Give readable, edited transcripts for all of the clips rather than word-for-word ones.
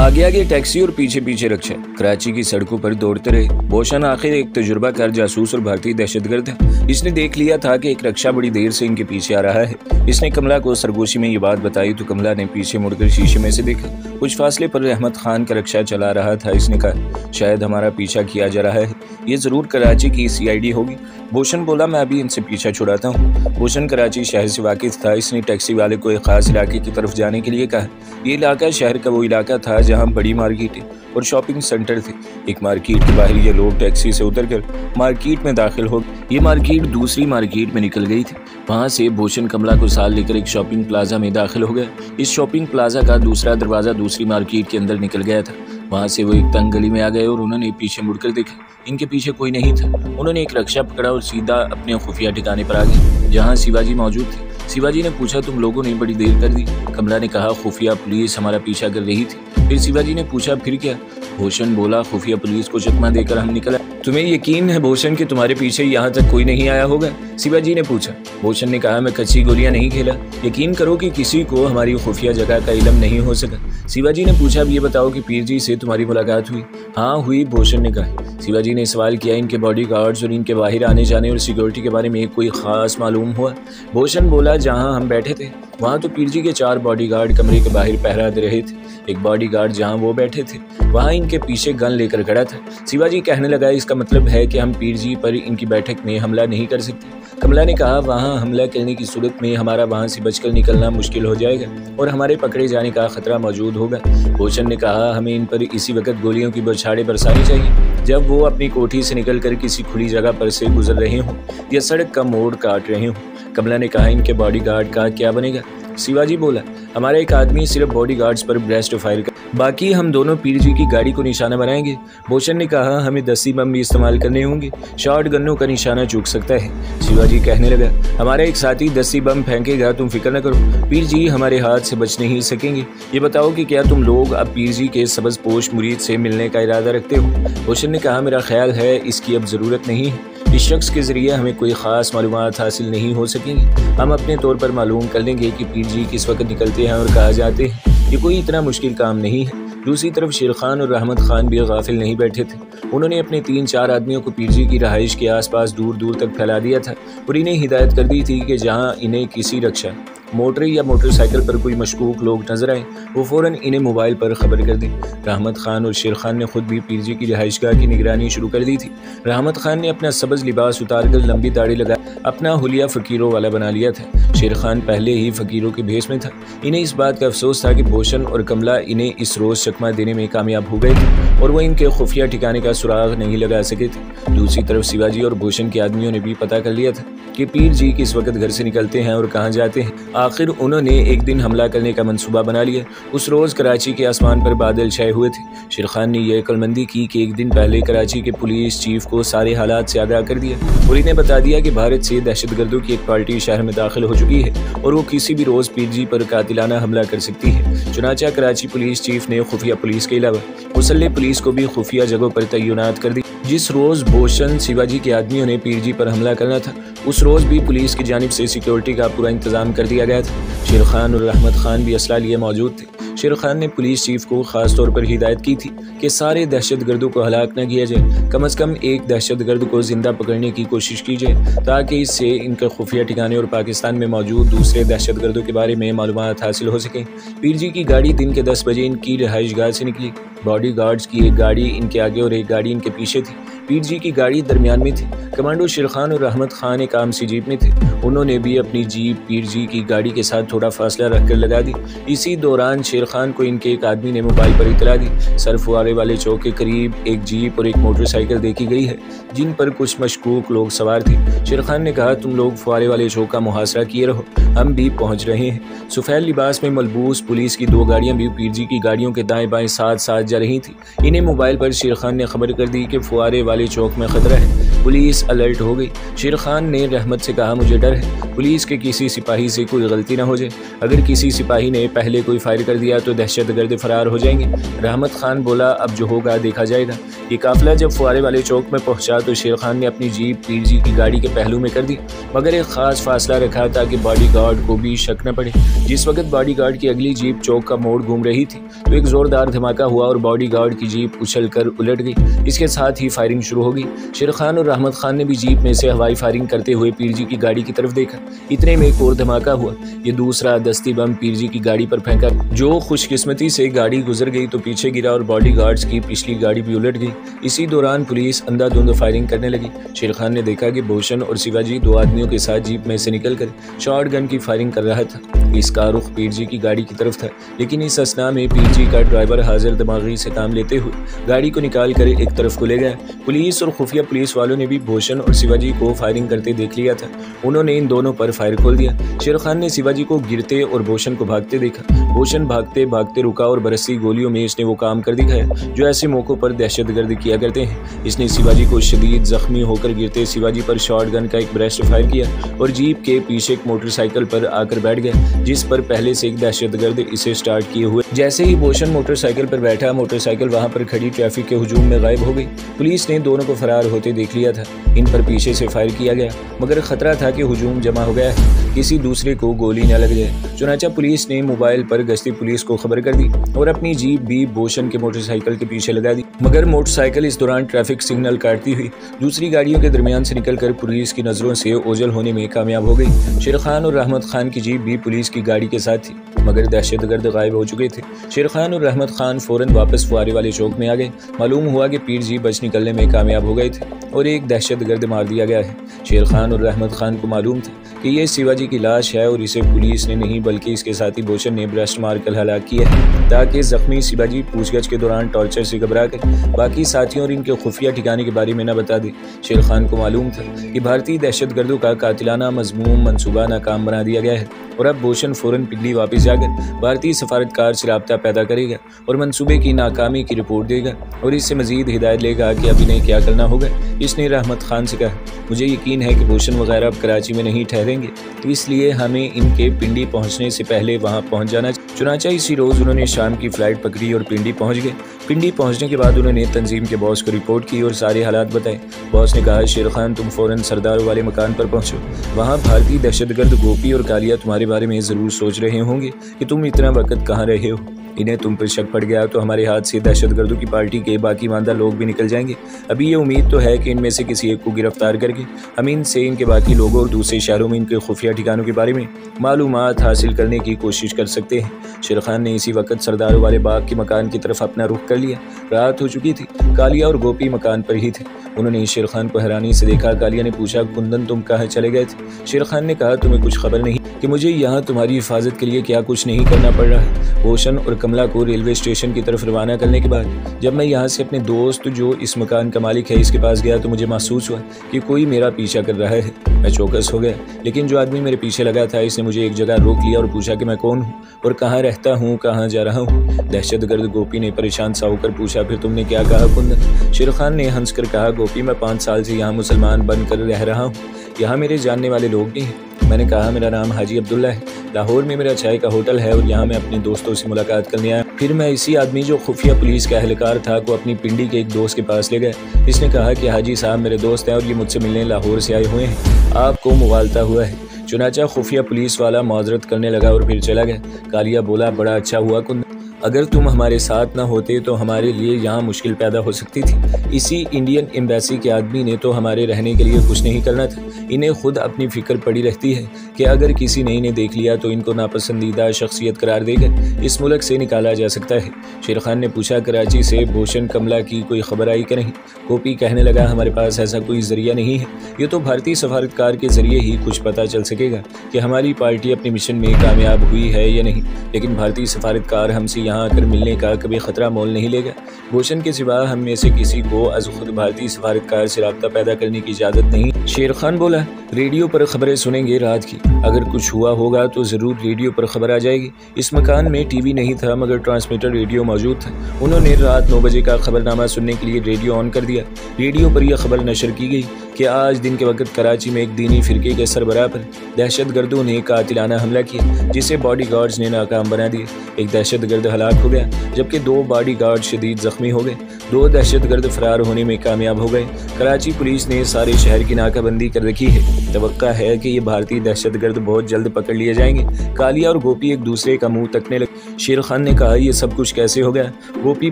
आगे आगे टैक्सी और पीछे पीछे रक्षा। कराची की सड़कों पर दौड़ते रहे। बोशन आखिर एक तजुर्बाकार जासूस और भारतीय दहशतगर्द है। इसने देख लिया था कि एक रक्षा बड़ी देर से इनके पीछे आ रहा है। इसने कमला को सरगोशी में ये बात बताई तो कमला ने पीछे मुड़कर शीशे में से देखा। कुछ फासले पर रहमत खान का रक्षा चला रहा था। इसने कहा, शायद हमारा पीछा किया जा रहा है, ये जरूर कराची की CID होगी। बोशन बोला, मैं अभी इनसे पीछा छुड़ाता हूँ। बोशन कराची शहर से वाकिफ था। इसने टैक्सी वाले को एक खास इलाके की तरफ जाने के लिए कहा। ये इलाका शहर का वो इलाका था जहाँ बड़ी मार्केटें और शॉपिंग सेंटर थे। एक मार्केट के बाहर ये लोग टैक्सी से उतरकर मार्केट में दाखिल हो गए। ये मार्केट दूसरी मार्केट में निकल गई थी। वहाँ से बोशन कमला को साथ लेकर एक शॉपिंग प्लाजा में दाखिल हो गया। इस शॉपिंग प्लाजा का दूसरा दरवाज़ा दूसरी मार्केट के अंदर निकल गया था। वहाँ से वो एक तंग गली में आ गए और उन्होंने पीछे मुड़कर देखा। इनके पीछे कोई नहीं था। उन्होंने एक रक्षा पकड़ा और सीधा अपने खुफिया ठिकाने पर आ गए जहाँ शिवाजी मौजूद थे। शिवाजी ने पूछा, तुम लोगों ने बड़ी देर कर दी। कमला ने कहा, खुफिया पुलिस हमारा पीछा कर रही थी। फिर शिवाजी ने पूछा, फिर क्या? भूषण बोला, खुफिया पुलिस को चकमा देकर हम निकला। तुम्हें यकीन है भूषण कि तुम्हारे पीछे यहाँ तक कोई नहीं आया होगा? शिवाजी ने पूछा। भूषण ने कहा, मैं कच्ची गोलियां नहीं खेला। यकीन करो कि किसी को हमारी खुफिया जगह का इल्म नहीं हो सका। शिवाजी ने पूछा, अब ये बताओ कि पीर जी से तुम्हारी मुलाकात हुई? हाँ हुई, भूषण ने कहा। शिवाजी ने सवाल किया, इनके बॉडीगार्ड्स और इनके बाहर आने जाने और सिक्योरिटी के बारे में कोई खास मालूम हुआ? भूषण बोला, जहाँ हम बैठे थे वहाँ तो पीर जी के 4 बॉडीगार्ड कमरे के बाहर पहरा दे रहे थे। एक बॉडीगार्ड जहाँ वो बैठे थे वहाँ इनके पीछे गन लेकर खड़ा था। शिवाजी कहने लगा, इसका मतलब है कि हम पीर जी पर इनकी बैठक में हमला नहीं कर सकते। कमला ने कहा, वहाँ हमला करने की सूरत में हमारा वहाँ से बचकर निकलना मुश्किल हो जाएगा और हमारे पकड़े जाने का खतरा मौजूद होगा। भूषण ने कहा, हमें इन पर इसी वक्त गोलियों की बौछारें बरसानी चाहिए जब वो अपनी कोठी से निकलकर किसी खुली जगह पर से गुजर रहे हों या सड़क का मोड़ काट रहे हों। कमला ने कहा, इनके बॉडीगार्ड का क्या बनेगा? शिवाजी बोला, हमारा एक आदमी सिर्फ बॉडीगार्ड्स पर ब्लास्ट फायर कर, बाकी हम दोनों पीर जी की गाड़ी को निशाना बनाएंगे। भूषण ने कहा, हमें 10 बम भी इस्तेमाल करने होंगे, शॉर्ट गन्नों का निशाना चूक सकता है। शिवाजी कहने लगा, हमारा एक साथी 10 बम फेंकेगा, तुम फिक्र न करो, पीर जी हमारे हाथ से बच नहीं सकेंगे। ये बताओ कि क्या तुम लोग अब पीर जी के सबजपोश मुरीद से मिलने का इरादा रखते हो? भूषण ने कहा, मेरा ख्याल है इसकी अब ज़रूरत नहीं है। इस शख्स के ज़रिए हमें कोई ख़ास मालूमात हासिल नहीं हो सकेंगी। हम अपने तौर पर मालूम कर लेंगे कि पीर जी किस वक्त निकलते हैं और कहाँ जाते हैं। ये कोई इतना मुश्किल काम नहीं है। दूसरी तरफ शेर खान और रहमत खान भी गाफिल नहीं बैठे थे। उन्होंने अपने 3-4 आदमियों को पीर जी की रहाइश के आसपास दूर दूर तक फैला दिया था और इन्हें हिदायत कर दी थी कि जहाँ इन्हें किसी रक्षा मोटर या मोटरसाइकिल पर कोई मशकूक लोग नजर आए वो फ़ौरन इन्हें मोबाइल पर खबर कर दें। रहमत खान और शेर खान ने खुद भी पीर जी की रिहाइशगाह की निगरानी शुरू कर दी थी। रहमत खान ने अपना सब्ज़ लिबास उतारकर लंबी दाढ़ी लगा अपना हुलिया फ़कीरों वाला बना लिया था। शेर खान पहले ही फ़कीरों के भेष में था। इन्हें इस बात का अफसोस था कि भूषण और कमला इन्हें इस रोज़ चकमा देने में कामयाब हो गए थे और वह इनके खुफिया ठिकाने का सुराग नहीं लगा सके थे। दूसरी तरफ शिवाजी और भूषण के आदमियों ने भी पता कर लिया था कि पीर जी किस वक्त घर से निकलते हैं और कहाँ जाते हैं। आखिर उन्होंने एक दिन हमला करने का मंसूबा बना लिया। उस रोज़ कराची के आसमान पर बादल छाए हुए थे। शेर खान ने यह अक्लमंदी की कि एक दिन पहले कराची के पुलिस चीफ को सारे हालात से आगाह कर दिया और इन्हें बता दिया कि भारत से दहशतगर्दों की एक पार्टी शहर में दाखिल हो चुकी है और वो किसी भी रोज़ पीर जी पर कातिलाना हमला कर सकती है। चुनांचे कराची पुलिस चीफ ने खुफिया पुलिस के अलावा मुसल्लह पुलिस को भी खुफिया जगहों पर तैनात कर दी। जिस रोज़ भूषण शिवाजी के आदमियों ने पीर जी पर हमला करना था उस रोज़ भी पुलिस की जानिब से सिक्योरिटी का पूरा इंतजाम कर दिया गया था। शेर खान और रहमत खान भी असला लिए मौजूद थे। शेर खान ने पुलिस चीफ को खास तौर पर हिदायत की थी कि सारे दहशतगर्दों को हलाक न किया जाए, कम से कम एक दहशतगर्द को जिंदा पकड़ने की कोशिश की जाए ताकि इससे इनके खुफिया ठिकाने और पाकिस्तान में मौजूद दूसरे दहशतगर्दों के बारे में मालूमात हासिल हो सकें। पीर जी की गाड़ी दिन के 10 बजे इनकी रिहाइशगाह से निकली। बॉडी गार्ड्स की एक गाड़ी इनके आगे और एक गाड़ी इनके पीछे थी। पीर जी की गाड़ी दरमियान में थी। कमांडो शेर खान और रहमत खान एक आम सी जीप में थे। उन्होंने भी अपनी जीप पीर जी की गाड़ी के साथ थोड़ा फासला रखकर लगा दी। इसी दौरान शेर खान को इनके एक आदमी ने मोबाइल पर इतला दी। सरफुआरे वाले चौक के करीब एक जीप और एक मोटरसाइकिल देखी गई है जिन पर कुछ मशकूक लोग सवार थे। शेर खान ने कहा, तुम लोग फुआरे वाले चौक का मुहासरा किए रहो, हम भी पहुंच रहे हैं। सफ़ेद लिबास में मलबूस पुलिस की 2 गाड़ियां भी पीर जी की गाड़ियों के दाएं बाएं साथ साथ जा जा रही थी। इन्हें मोबाइल पर शेर खान ने खबर कर दी कि फुआरे वाले चौक में खतरा है। पुलिस अलर्ट हो गई। शेर खान ने रहमत से कहा, मुझे डर है पुलिस के किसी सिपाही से कोई गलती ना हो जाए। अगर किसी सिपाही ने पहले कोई फायर कर दिया तो दहशतगर्द फरार हो जाएंगे। रहमत खान बोला, अब जो होगा देखा जाएगा। ये काफिला जब फुआरे वाले चौक में पहुंचा तो शेर खान ने अपनी जीप पीर जी की गाड़ी के पहलू में कर दी, मगर एक खास फासला रखा ताकि बॉडीगार्ड को भी शक न पड़े। जिस वक्त बॉडीगार्ड की अगली जीप चौक का मोड़ घूम रही थी तो एक जोरदार धमाका हुआ और बॉडीगार्ड की जीप उछलकर उलट गई। इसके साथ ही फायरिंग शुरू हो गई। शेर खान और रहमत खान ने भी जीप में से हवाई फायरिंग करते हुए पीर जी की गाड़ी की तरफ देखा। इतने में एक और धमाका हुआ। ये दूसरा दस्ती बम पीर जी की गाड़ी पर फेंका, जो खुशकिस्मती से गाड़ी गुजर गई तो पीछे गिरा और बॉडीगार्ड्स की पिछली गाड़ी भी उलट गई। इसी दौरान पुलिस अंधाधुंध फायरिंग करने लगी। शेर खान ने देखा कि भूषण और शिवाजी दो आदमियों के साथ जीप में से निकलकर शॉर्ट गन की फायरिंग कर रहा था। इसका रुख पीर जी की गाड़ी की तरफ था, लेकिन इस असना में पीर जी का ड्राइवर हाजिर दिमागी से काम लेते हुए गाड़ी को निकाल कर एक तरफ को ले गया। पुलिस और खुफिया पुलिस वालों ने भी भूषण और शिवाजी को फायरिंग करते देख लिया था। उन्होंने इन दोनों पर फायर खोल दिया। शेर खान ने शिवाजी को गिरते और भूषण को भागते देखा। भूषण भागते भागते रुका और बरसी गोलियों में इसने वो काम कर दिखाया जो ऐसे मौकों पर दहशतगर्द किया करते हैं। इसने शिवाजी को शदीद जख्मी होकर गिरते शिवाजी पर शॉर्ट गन का एक ब्रेस्ट फायर किया और जीप के पीछे एक मोटरसाइकिल पर आकर बैठ गया, जिस पर पहले से एक दहशतगर्द इसे स्टार्ट किए हुए। जैसे ही भूषण मोटरसाइकिल पर बैठा, मोटरसाइकिल वहां पर खड़ी ट्रैफिक के हुजूम में गायब हो गई। पुलिस ने दोनों को फरार होते देख लिया था। इन पर पीछे से फायर किया गया, मगर खतरा था कि हुजूम जमा हो गया है, किसी दूसरे को गोली न लग जाए। चुनाचा पुलिस ने मोबाइल पर गश्ती पुलिस को खबर कर दी और अपनी जीप भी भूषण के मोटरसाइकिल के पीछे लगा दी, मगर मोटरसाइकिल इस दौरान ट्रैफिक सिग्नल काटती हुई दूसरी गाड़ियों के दरमियान से निकलकर पुलिस की नजरों से ओझल होने में कामयाब हो गई। शेर खान और रहमत खान की जीप भी पुलिस की गाड़ी के साथ थी, मगर दहशतगर्द गायब हो चुके थे। शेर खान और रहमत खान फौरन वापस फुआरे वाले चौक में आ गए। मालूम हुआ कि पीर जी बच निकलने में कामयाब हो गए थे और एक दहशतगर्द मार दिया गया है। शेर खान और रहमत खान को मालूम था कि ये शिवाजी की लाश है और इसे पुलिस ने नहीं बल्कि इसके साथी भूषण ने ब्रेस्ट मारकर हलाक किया है, ताकि जख्मी शिवाजी पूछगछ के दौरान टॉर्चर से घबरा कर बाकी साथियों और इनके खुफिया ठिकाने के बारे में न बता दे। शेर खान को मालूम था कि भारतीय दहशतगर्दों का कातिलाना मजमूम मंसूबा नाकाम बना दिया गया है और अब भूषण फौरन पिगली वापस जाकर भारतीय सफारतकार से राब्ता पैदा करेगा और मंसूबे की नाकामी की रिपोर्ट देगा और इससे मजीद हिदायत लेगा कि अब इन्हें क्या करना होगा। इसने रहमत खान से कहा, मुझे यकीन है कि भूषण वगैरह अब कराची में नहीं ठहरेंगे, इसलिए हमें इनके पिंडी पहुंचने से पहले वहां पहुंच जाना। चुनाचा इसी रोज उन्होंने शाम की फ्लाइट पकड़ी और पिंडी पहुंच गए। पिंडी पहुंचने के बाद उन्होंने तंजीम के बॉस को रिपोर्ट की और सारे हालात बताए। बॉस ने कहा, शेर खान तुम फौरन सरदार वाले मकान पर पहुंचो। वहां भारतीय दहशतगर्द गोपी और कालिया तुम्हारे बारे में जरूर सोच रहे होंगे कि तुम इतना वक्त कहाँ रहे हो। इन्हें तुम पर शक पड़ गया तो हमारे हाथ से दहशतगर्दों की पार्टी के बाकी ईमानदार लोग भी निकल जाएंगे। अभी ये उम्मीद तो है कि इनमें से किसी एक को गिरफ्तार करके हम इनसे इनके बाकी लोगों और दूसरे शहरों में इनके खुफिया ठिकानों के बारे में मालूमात हासिल करने की कोशिश कर सकते हैं। शेर खान ने इसी वक्त सरदारों वाले बाग के मकान की तरफ अपना रुख कर लिया। रात हो चुकी थी। कालिया और गोपी मकान पर ही थे। उन्होंने शेर खान को हैरानी से देखा। कालिया ने पूछा, कुंदन तुम कहाँ चले गए थे? शेर खान ने कहा, तुम्हें कुछ खबर नहीं कि मुझे यहाँ तुम्हारी हिफाजत के लिए क्या कुछ नहीं करना पड़ रहा है। भूषण और कमला को रेलवे स्टेशन की तरफ रवाना करने के बाद जब मैं यहाँ से अपने दोस्त जो इस मकान का मालिक है इसके पास गया तो मुझे महसूस हुआ कि कोई मेरा पीछा कर रहा है। मैं चौकस हो गया, लेकिन जो आदमी मेरे पीछे लगा था इसने मुझे एक जगह रोक लिया और पूछा कि मैं कौन हूँ और कहाँ रहता हूँ, कहाँ जा रहा हूँ। दहशतगर्द गोपी ने परेशान सा होकर पूछा, फिर तुमने क्या कहा कुंदन? शेर खान ने हंसकर कहा, गोपी मैं 5 साल से यहाँ मुसलमान बनकर रह रहा हूँ। यहाँ मेरे जानने वाले लोग नहीं हैं। मैंने कहा, मेरा नाम हाजी अब्दुल्ला है। लाहौर में मेरा चाय का होटल है और यहाँ मैं अपने दोस्तों से मुलाकात करने आया। फिर मैं इसी आदमी जो खुफिया पुलिस का एहलकार था को अपनी पिंडी के एक दोस्त के पास ले गया। इसने कहा कि हाजी साहब मेरे दोस्त हैं और ये मुझसे मिलने लाहौर से आए हुए हैं, आपको मुगालता हुआ है। चुनाचा खुफिया पुलिस वाला माजरत करने लगा और फिर चला गया। कालिया बोला, बड़ा अच्छा हुआ कुंदन, अगर तुम हमारे साथ ना होते तो हमारे लिए यहाँ मुश्किल पैदा हो सकती थी। इसी इंडियन एम्बेसी के आदमी ने तो हमारे रहने के लिए कुछ नहीं करना था। इन्हें खुद अपनी फिक्र पड़ी रहती है कि अगर किसी ने इन्हें देख लिया तो इनको नापसंदीदा शख्सियत करार देकर इस मुल्क से निकाला जा सकता है। शेर खान ने पूछा, कराची से भूषण कमला की कोई खबर आई कि नहीं? गोपी कहने लगा, हमारे पास ऐसा कोई जरिया नहीं है। ये तो भारतीय सफारतकार के जरिए ही कुछ पता चल सकेगा कि हमारी पार्टी अपने मिशन में कामयाब हुई है या नहीं। लेकिन भारतीय सफारतकार हमसे यहाँ आकर मिलने का कभी खतरा मोल नहीं लेगा। भूषण के सिवा हम में से किसी को अज खुद भारतीय सफारतकार से राब्ता पैदा करने की इजाज़त नहीं। शेर खान बोला, रेडियो पर खबरें सुनेंगे रात की, अगर कुछ हुआ होगा तो ज़रूर रेडियो पर खबर आ जाएगी। इस मकान में टीवी नहीं था मगर ट्रांसमीटर रेडियो मौजूद था। उन्होंने रात 9 बजे का खबरनामा सुनने के लिए रेडियो ऑन कर दिया। रेडियो पर यह खबर नशर की गई कि आज दिन के वक्त कराची में एक दीनी फिरके के सरबराह पर दहशतगर्दों ने कातिलाना हमला किया, जिसे बॉडीगार्ड्स ने नाकाम बना दिया। एक दहशतगर्द हलाक हो गया जबकि 2 बॉडीगार्ड शदीद जख्मी हो गए। 2 दहशतगर्द फरार होने में कामयाब हो गए। कराची पुलिस ने सारे शहर की नाकाबंदी कर रखी है। तवक्का है कि ये भारतीय दहशतगर्द बहुत जल्द पकड़ लिए जाएंगे। कालिया और गोपी एक दूसरे का मुंह तकने लगे। शेर खान ने कहा, ये सब कुछ कैसे हो गया? गोपी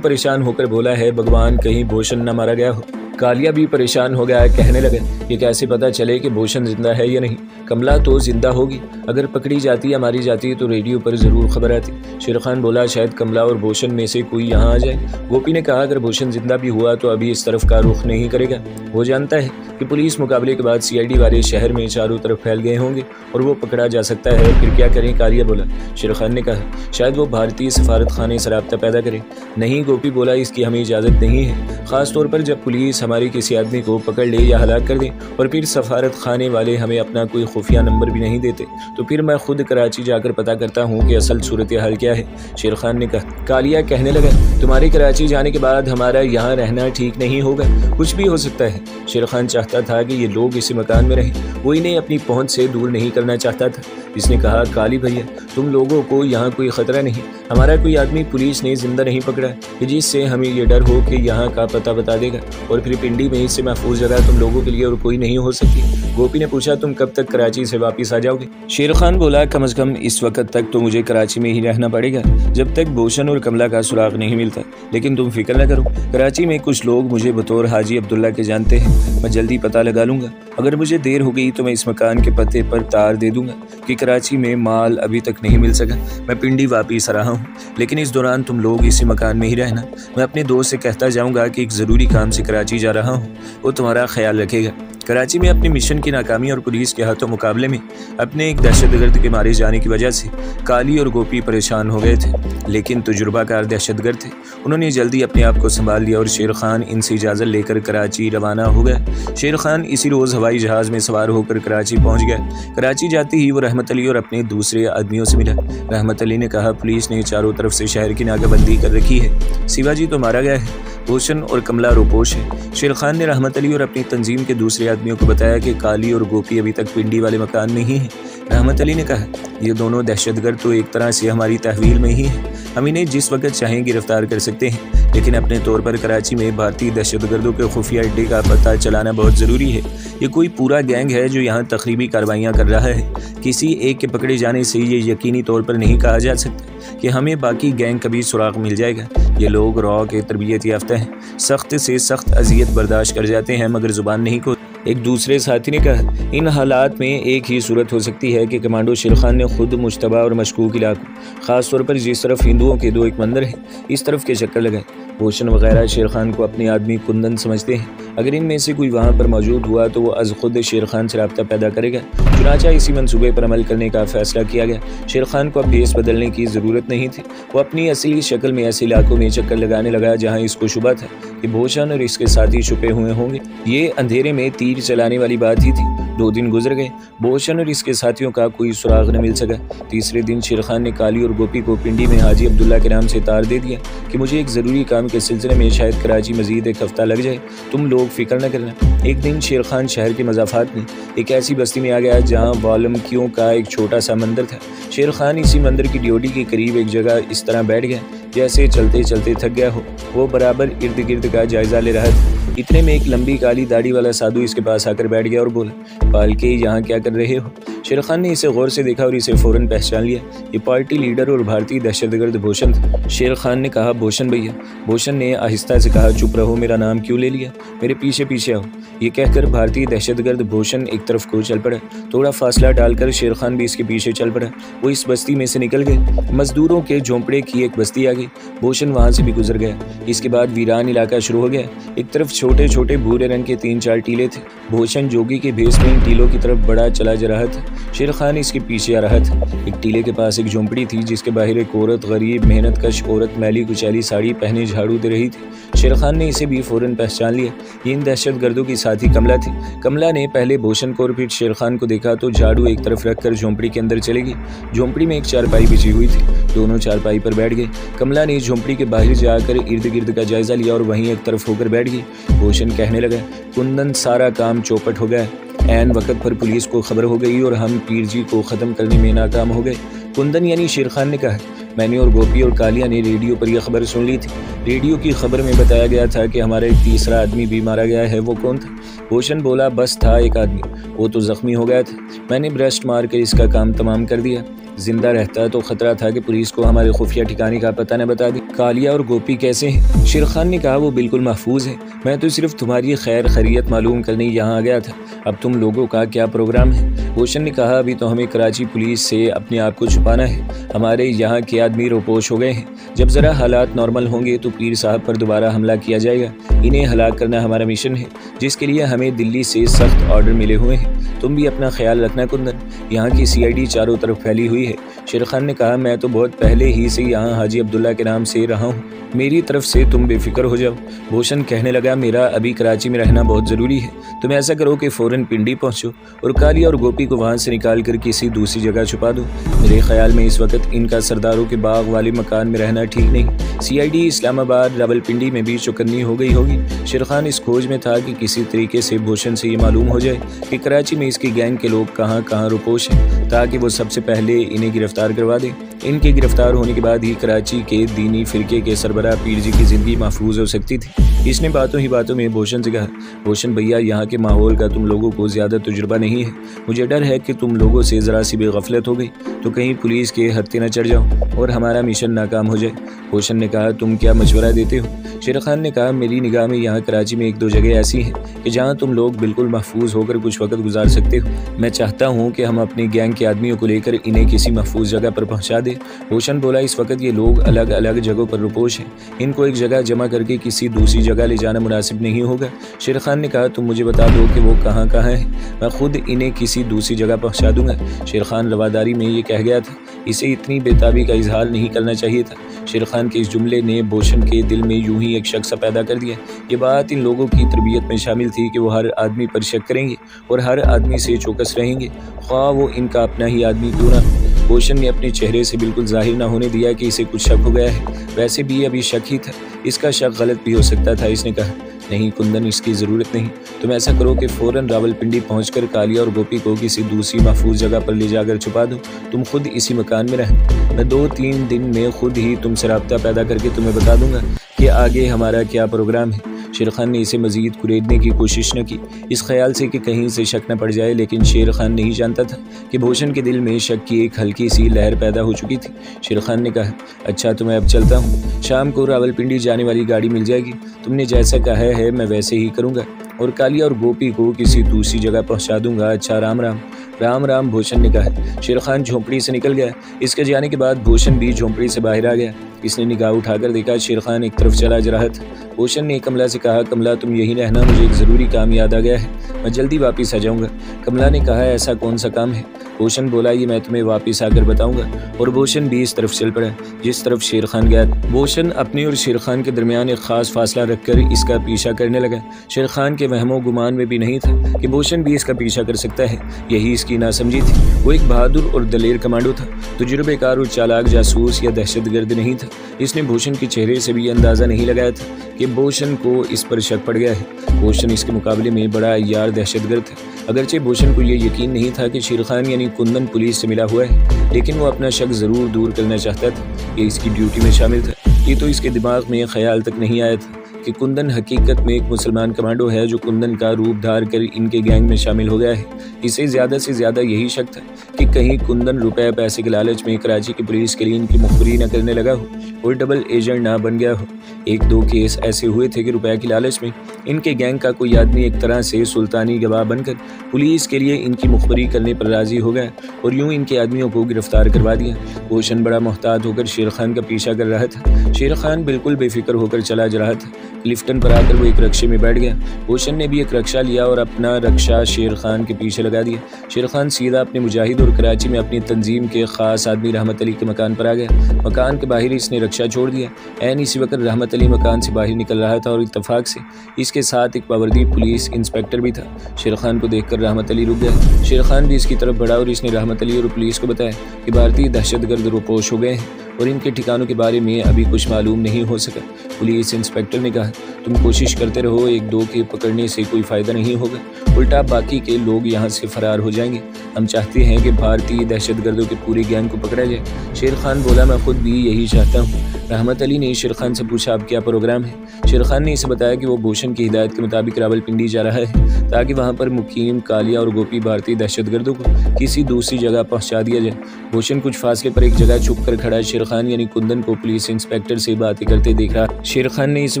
परेशान होकर बोला है, भगवान कहीं भूषण न मारा गया हो। कालिया भी परेशान हो गया है, कहने लगे, ये कैसे पता चले कि भूषण जिंदा है या नहीं? कमला तो जिंदा होगी, अगर पकड़ी जाती या मारी जाती तो रेडियो पर जरूर खबर आती। शेर खान बोला, शायद कमला और भूषण में से कोई यहाँ आ जाए। गोपी ने कहा, अगर भूषण जिंदा भी हुआ तो अभी इस तरफ का रुख नहीं करेगा। वो जानता है कि पुलिस मुकाबले के बाद CID वाले शहर में चारों तरफ फैल गए होंगे और वो पकड़ा जा सकता है। फिर क्या करें? कालिया बोला। शेर खान ने कहा, शायद वो भारतीय सफारत खाने से राब्ता पैदा करे। नहीं, गोपी बोला, इसकी हमें इजाज़त नहीं है, ख़ास तौर पर जब पुलिस हमारे किसी आदमी को पकड़ ले या हलाक कर दे और फिर सफारत खाने वाले हमें अपना कोई खुफिया नंबर भी नहीं देते, तो फिर मैं खुद कराची जाकर पता करता हूँ कि असल सूरत हाल क्या है। शेर खान ने कहा। कालिया कहने लगा, तुम्हारे कराची जाने के बाद हमारा यहाँ रहना ठीक नहीं होगा, कुछ भी हो सकता है। शेर खान चाहता था कि ये लोग इसी मकान में रहें, वो इन्हें अपनी पहुँच से दूर नहीं करना चाहता था। इसने कहा, काली भैया, तुम लोगों को यहाँ कोई ख़तरा नहीं, हमारा कोई आदमी पुलिस ने जिंदा नहीं पकड़ा कि जिससे हमें ये डर हो कि यहाँ का पता बता देगा और फिर पिंडी में इससे महफूज जगह तुम लोगों के लिए और कोई नहीं हो सकती। गोपी ने पूछा, तुम कब तक कराची से वापस आ जाओगे? शेर खान बोला, कम से कम इस वक्त तक तो मुझे कराची में ही रहना पड़ेगा जब तक भूषण और कमला का सुराग नहीं मिलता। लेकिन तुम फिक्र न करो, कराची में कुछ लोग मुझे बतौर हाजी अब्दुल्ला के जानते हैं, मैं जल्दी पता लगा लूँगा। अगर मुझे देर हो गई तो मैं इस मकान के पते पर तार दे दूँगा कि कराची में माल अभी तक नहीं मिल सका, मैं पिंडी वापस आ रहा हूँ, लेकिन इस दौरान तुम लोग इसी मकान में ही रहना। मैं अपने दोस्त से कहता जाऊँगा कि एक ज़रूरी काम से कराची जा रहा हूँ, वो तुम्हारा ख्याल रखेगा। कराची में अपने मिशन की नाकामी और पुलिस के हाथों मुकाबले में अपने एक दहशतगर्द के मारे जाने की वजह से काली और गोपी परेशान हो गए थे, लेकिन तजुर्बाकार दहशतगर्द थे। उन्होंने जल्दी अपने आप को संभाल लिया और शेर खान इनसे इजाज़त लेकर कराची रवाना हो गया। शेर खान इसी रोज़ हवाई जहाज़ में सवार होकर कराची पहुँच गया। कराची जाते ही वो रहमत अली और अपने दूसरे आदमियों से मिला। रहमत अली ने कहा, पुलिस ने चारों तरफ से शहर की नाकाबंदी कर रखी है, शिवाजी तो मारा गया है, भूषण और कमला रोपोश है। शेर खान ने रहमत अली और अपनी तंजीम के दूसरे आदमियों को बताया कि काली और गोपी अभी तक पिंडी वाले मकान में ही हैं। रहमत अली ने कहा, ये दोनों दहशतगर्द तो एक तरह से हमारी तहवील में ही है, हम इन्हें जिस वक्त चाहें गिरफ्तार कर सकते हैं, लेकिन अपने तौर पर कराची में भारतीय दहशतगर्दों के खुफिया अड्डे का पता चलाना बहुत ज़रूरी है। ये कोई पूरा गैंग है जो यहाँ तकरीबी कार्रवाइयाँ कर रहा है। किसी एक के पकड़े जाने से ये यकीनी तौर पर नहीं कहा जा सकता कि हमें बाकी गैंग कभी सुराग मिल जाएगा। ये लोग रॉ के तरबियत याफ्ता हैं, सख्त से सख्त अजियत बर्दाश्त कर जाते हैं मगर ज़ुबान नहीं को। एक दूसरे साथी ने कहा, इन हालात में एक ही सूरत हो सकती है कि कमांडो शेर खान ने खुद मुश्तबा और मशकूक इलाकों, ख़ास तौर पर जिस तरफ हिंदुओं के 2 एक मंदिर हैं, इस तरफ के चक्कर लगाए। भूषण वगैरह शेर खान को अपने आदमी कुंदन समझते हैं, अगर इनमें से कोई वहाँ पर मौजूद हुआ तो वो अज खुद शेर खान से राब्ता पैदा करेगा। चुनाचा इसी मंसूबे पर अमल करने का फैसला किया गया। शेर खान को अब भेस बदलने की ज़रूरत नहीं थी, वो अपनी असली शक्ल में ऐसे इलाकों में चक्कर लगाने लगा जहाँ इसको शुबा था कि भूषण और इसके साथी छुपे हुए होंगे। ये अंधेरे में तीर चलाने वाली बात ही थी। 2 दिन गुजर गए, भूषण और इसके साथियों का कोई सुराग न मिल सका। तीसरे दिन शेर खान ने काली और गोपी को पिंडी में हाजी अब्दुल्ला के नाम से तार दे दिया कि मुझे एक ज़रूरी काम के सिलसिले में शायद कराची मजीद एक हफ्ता लग जाए, तुम लोग फिक्र न करना। एक दिन शेर खान शहर के मज़ाफ़ात में एक ऐसी बस्ती में आ गया जहाँ वाल्मीकियों का एक छोटा सा मंदिर था। शेर खान इसी मंदिर की ड्योढ़ी के करीब एक जगह इस तरह बैठ गया जैसे चलते चलते थक गया हो। वो बराबर इर्द गिर्द का जायजा ले रहा था। इतने में एक लंबी काली दाढ़ी वाला साधु इसके पास आकर बैठ गया और बोला, पालके यहाँ क्या कर रहे हो? शेर खान ने इसे गौर से देखा और इसे फ़ौरन पहचान लिया। ये पार्टी लीडर और भारतीय दहशतगर्द भूषण था। शेर खान ने कहा, भूषण भैया। भूषण ने आहिस्ता से कहा, चुप रहो, मेरा नाम क्यों ले लिया, मेरे पीछे पीछे आओ। ये कहकर भारतीय दहशतगर्द भूषण एक तरफ को चल पड़ा। थोड़ा फासला डालकर शेर खान भी इसके पीछे चल पड़ा। वो इस बस्ती में से निकल गए। मजदूरों के झोंपड़े की एक बस्ती आ गई। भूषण वहाँ से भी गुजर गया। इसके बाद वीरान इलाका शुरू हो गया। एक तरफ छोटे छोटे भूरे रंग के 3-4 टीले थे। भूषण जोगी के भेस में इन टीलों की तरफ बड़ा चला जा रहा था। शेर खान इसके पीछे आ रहा था। एक टीले के पास एक झोंपड़ी थी जिसके बाहर एक औरत, गरीब मेहनत कश औरत, मैली कुचैली साड़ी पहने झाड़ू दे रही थी। शेर खान ने इसे भी फौरन पहचान लिया। ये इन दहशतगर्दों की साथी कमला थी। कमला ने पहले भूषण को और फिर शेर खान को देखा तो झाड़ू एक तरफ रखकर झोंपड़ी के अंदर चली गई। झोंपड़ी में एक चारपाई बिछी हुई थी। दोनों चारपाई पर बैठ गए। कमला ने झोंपड़ी के बाहर जाकर इर्द गिर्द का जायजा लिया और वहीं एक तरफ होकर बैठ गई। भूषण कहने लगा, कुंदन, सारा काम चौपट हो गया। ऐन वक्त पर पुलिस को खबर हो गई और हम पीर जी को ख़त्म करने में नाकाम हो गए। कुंदन यानी शेर खान ने कहा, मैंने और गोपी और कालिया ने रेडियो पर यह खबर सुन ली थी। रेडियो की खबर में बताया गया था कि हमारा एक तीसरा आदमी भी मारा गया है। वो कौन था? भूषण बोला, बस था एक आदमी, वो तो जख्मी हो गया था। मैंने ब्रेस्ट मार कर इसका काम तमाम कर दिया। जिंदा रहता तो खतरा था कि पुलिस को हमारे खुफिया ठिकाने का पता न बता दी। कालिया और गोपी कैसे हैं? शेर खान ने कहा, वो बिल्कुल महफूज है। मैं तो सिर्फ तुम्हारी खैर खैरियत मालूम करने यहाँ आ गया था। अब तुम लोगों का क्या प्रोग्राम है? भूषण ने कहा, अभी तो हमें कराची पुलिस से अपने आप को छुपाना है। हमारे यहाँ के आदमी रोपोश हो गए हैं। जब ज़रा हालात नॉर्मल होंगे तो पीर साहब पर दोबारा हमला किया जाएगा। इन्हें हलाक करना हमारा मिशन है, जिसके लिए हमें दिल्ली से सख्त ऑर्डर मिले हुए हैं। तुम भी अपना ख्याल रखना कुंदन। यहाँ की CID चारों तरफ फैली हुई है। शेर खान ने कहा, मैं तो बहुत पहले ही से यहाँ हाजी अब्दुल्ला के नाम से रहा हूँ। मेरी तरफ से तुम बेफिक्र हो जाओ। भूषण कहने लगा, मेरा अभी कराची में रहना बहुत ज़रूरी है। तुम ऐसा करो कि फ़ौरन पिंडी पहुँचो और कालिया और गोपी को वहाँ से निकाल कर किसी दूसरी जगह छुपा दो। मेरे ख्याल में इस वक्त इनका सरदारों के बाग वाले मकान में रहना ठीक नहीं। CID इस्लामाबाद, रावलपिंडी में भी चौकन्नी हो गई होगी। शेर खान इस खोज में था कि किसी तरीके से भूषण से ये मालूम हो जाए कि कराची में इसकी गैंग के लोग कहाँ कहाँ रुपोश हैं, ताकि वो सबसे पहले इन्हें गिरफ्तार करवा दे। इनके गिरफ्तार होने के बाद ही कराची के दीनी फिरके के सरबराह पीर जी की ज़िंदगी महफूज हो सकती थी। इसने बातों ही बातों में भूषण से कहा, भूषण भैया, यहाँ के माहौल का तुम लोगों को ज़्यादा तजुर्बा नहीं है। मुझे डर है कि तुम लोगों से ज़रा सी भी गफलत हो गई तो कहीं पुलिस के हत्थे न चढ़ जाओ और हमारा मिशन नाकाम हो जाए। भूषण ने कहा, तुम क्या मशवरा देते हो? शेर खान ने कहा, मेरी निगाह में यहाँ कराची में एक दो जगह ऐसी हैं कि जहाँ तुम लोग बिल्कुल महफूज होकर कुछ वक्त गुजार सकते हो। मैं चाहता हूँ कि हम अपनी गैंग के आदमियों को लेकर इन्हें किसी महफूज जगह पर पहुँचा दें। भूषण बोला, इस वक्त ये लोग अलग अलग जगहों पर रुपोश हैं। इनको एक जगह जमा करके किसी दूसरी जगह ले जाना मुनासिब नहीं होगा। शेर खान ने कहा, तुम मुझे बता दो कि वो कहाँ कहाँ है, मैं खुद इन्हें किसी दूसरी जगह पहुँचा दूंगा। शेर खान रवादारी में ये कह गया था। इसे इतनी बेताबी का इजहार नहीं करना चाहिए था। शेर खान के इस जुमले ने भूषण के दिल में यूं ही एक शक सा पैदा कर दिया। ये बात इन लोगों की तरबियत में शामिल थी कि वो हर आदमी पर शक करेंगे और हर आदमी से चौकस रहेंगे, ख्वाह वो इनका अपना ही आदमी क्यों ना। भूषण ने अपने चेहरे से बिल्कुल जाहिर न होने दिया कि इसे कुछ शक हो गया है। वैसे भी अभी शक ही था, इसका शक गलत भी हो सकता था। इसने कहा, नहीं कुंदन, इसकी ज़रूरत नहीं। तुम ऐसा करो कि फ़ौरन रावलपिंडी पहुंचकर कालिया और गोपी को किसी दूसरी महफूज जगह पर ले जाकर छुपा दो। तुम खुद इसी मकान में रहना। मैं 2-3 दिन में खुद ही तुमसे राब्ता पैदा करके तुम्हें बता दूंगा कि आगे हमारा क्या प्रोग्राम है। शेर खान ने इसे मज़ीद कुरेदने की कोशिश न की, इस ख्याल से कि कहीं से शक न पड़ जाए, लेकिन शेर खान नहीं जानता था कि भूषण के दिल में शक की एक हल्की सी लहर पैदा हो चुकी थी। शेर खान ने कहा, अच्छा तो मैं अब चलता हूँ। शाम को रावलपिंडी जाने वाली गाड़ी मिल जाएगी। तुमने जैसा कहा है मैं वैसे ही करूँगा और कालिया और गोपी को किसी दूसरी जगह पहुँचा दूँगा। अच्छा, राम राम। राम राम, भूषण ने कहा। शेर खान झोंपड़ी से निकल गया। इसके जाने के बाद भूषण भी झोंपड़ी से बाहर आ गया। इसने निगाह उठाकर देखा, शेर खान एक तरफ चला जा रहा था। भूषण ने कमला से कहा, कमला तुम यहीं रहना, मुझे एक ज़रूरी काम याद आ गया है, मैं जल्दी वापस आ जाऊँगा। कमला ने कहा, ऐसा कौन सा काम है? भूषण बोला, ये मैं तुम्हें वापस आकर बताऊँगा। और भूषण भी इस तरफ चल पड़ा जिस तरफ शेर खान गया। भूषण अपने और शेर खान के दरमियान एक खास फासला रखकर इसका पीछा करने लगा। शेर खान के वहमो गुमान में भी नहीं था कि भूषण भी इसका पीछा कर सकता है। यही इसकी नासमझी थी। वो एक बहादुर और दलेर कमांडो था, तजुर्बेकार और चालाक जासूस या दहशतगर्द नहीं था। इसने भूषण के चेहरे से भी अंदाज़ा नहीं लगाया था कि भूषण को इस पर शक पड़ गया है। भूषण इसके मुकाबले में बड़ा यार दहशतगर्द था। अगरचे भूषण को ये यकीन नहीं था कि शेर खान यानी कुंदन पुलिस से मिला हुआ है, लेकिन वो अपना शक ज़रूर दूर करना चाहता था। ये इसकी ड्यूटी में शामिल था। ये तो इसके दिमाग में ख्याल तक नहीं आया था कि कुंदन हकीकत में एक मुसलमान कमांडो है जो कुंदन का रूप धार कर इनके गैंग में शामिल हो गया है। इसे ज़्यादा से ज़्यादा यही शक था कि कहीं कुंदन रुपए पैसे के लालच में कराची की पुलिस के लिए इनकी मुखबरी न करने लगा हो और डबल एजेंट ना बन गया हो। एक दो केस ऐसे हुए थे कि रुपए की लालच में इनके गैंग का कोई आदमी एक तरह से सुल्तानी गवाह बनकर पुलिस के लिए इनकी मुखबरी करने पर राजी हो गया और यूं इनके आदमियों को गिरफ्तार करवा दिया। भूषण बड़ा मोहतात होकर शेर खान का पीछा कर रहा था। शेर खान बिल्कुल बेफिक्र होकर चला जा रहा था। लिफ्टन पर आकर वो एक रक्शे में बैठ गया। भूषण ने भी एक रक्षा लिया और अपना रक्षा शेर खान के पीछे लगा दिया। शेर खान सीधा अपने मुजाहिद और कराची में अपनी तंजीम के खास आदमी रहमत अली के मकान पर आ गया। मकान के बाहर इसने रक्षा छोड़ दिया। ऐन इसी वक्त रहमत अली मकान से बाहर निकल रहा था और इत्तफाक से इसके साथ एक पावर्दी पुलिस इंस्पेक्टर भी था। शेर खान को देखकर रहमत अली रुक गया। शेर खान भी इसकी तरफ बढ़ा और इसने रहमत अली और पुलिस को बताया कि भारतीय दहशतगर्द रोपोश हो गए हैं और इनके ठिकानों के बारे में अभी कुछ मालूम नहीं हो सका। पुलिस इंस्पेक्टर ने कहा, तुम कोशिश करते रहो, एक दो के पकड़ने से कोई फ़ायदा नहीं होगा, उल्टा बाकी के लोग यहाँ से फरार हो जाएंगे। हम चाहते हैं कि भारतीय दहशतगर्दों के पूरे गैंग को पकड़ा जाए। शेर खान बोला, मैं खुद भी यही चाहता हूँ। रहमत अली ने शेर खान से पूछा, अब क्या प्रोग्राम है? शेर खान ने इसे बताया कि वो भूषण की हिदायत के मुताबिक रावलपिंडी जा रहा है ताकि वहाँ पर मुकीम कालिया और गोपी भारतीय दहशतगर्दों को किसी दूसरी जगह पहुँचा दिया जाए। भूषण कुछ फासले पर एक जगह छुप कर खड़ा शेर खान यानी कुंदन को पुलिस इंस्पेक्टर से बातें करते देख रहा। शेर खान ने इसे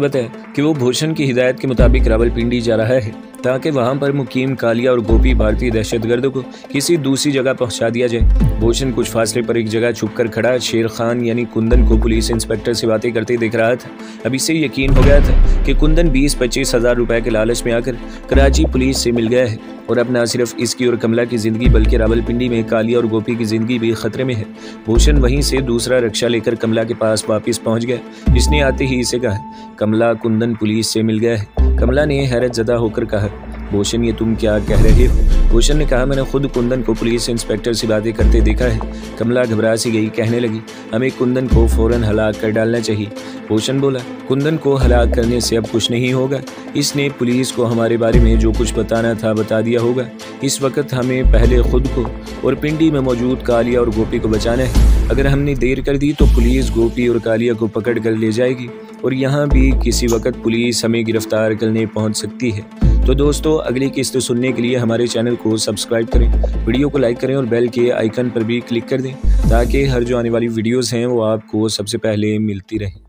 बताया कि वो भूषण की हिदायत के मुताबिक रावलपिंडी जा रहा है ताकि वहां पर मुकीम कालिया और गोपी भारतीय दहशतगर्दों को किसी दूसरी जगह पहुंचा दिया जाए। भूषण कुछ फासले पर एक जगह छुपकर खड़ा शेर खान यानी कुंदन को पुलिस इंस्पेक्टर से बातें करते देख रहा था। अब इससे यकीन हो गया था कि कुंदन 20-25 हज़ार रुपए के लालच में आकर कराची पुलिस से मिल गया है और अब न सिर्फ इसकी और कमला की जिंदगी बल्कि रावलपिंडी में कालिया और गोपी की जिंदगी भी खतरे में है। भूषण वहीं से दूसरा रक्षा लेकर कमला के पास वापस पहुंच गया। इसने आते ही इसे कहा, कमला, कुंदन पुलिस से मिल गया है। कमला ने हैरत ज़दा होकर कहा, भूषण ये तुम क्या कह रहे हो? भूषण ने कहा, मैंने खुद कुंदन को पुलिस इंस्पेक्टर से बातें करते देखा है। कमला घबरा सी गई, कहने लगी, हमें कुंदन को फौरन हलाक कर डालना चाहिए। भूषण बोला, कुंदन को हलाक करने से अब कुछ नहीं होगा। इसने पुलिस को हमारे बारे में जो कुछ बताना था बता दिया होगा। इस वक्त हमें पहले खुद को और पिंडी में मौजूद कालिया और गोपी को बचाना है। अगर हमने देर कर दी तो पुलिस गोपी और कालिया को पकड़ कर ले जाएगी और यहाँ भी किसी वक्त पुलिस हमें गिरफ्तार करने पहुँच सकती है। तो दोस्तों, अगली किस्त सुनने के लिए हमारे चैनल को सब्सक्राइब करें, वीडियो को लाइक करें और बेल के आइकन पर भी क्लिक कर दें ताकि हर जो आने वाली वीडियोस हैं वो आपको सबसे पहले मिलती रहें।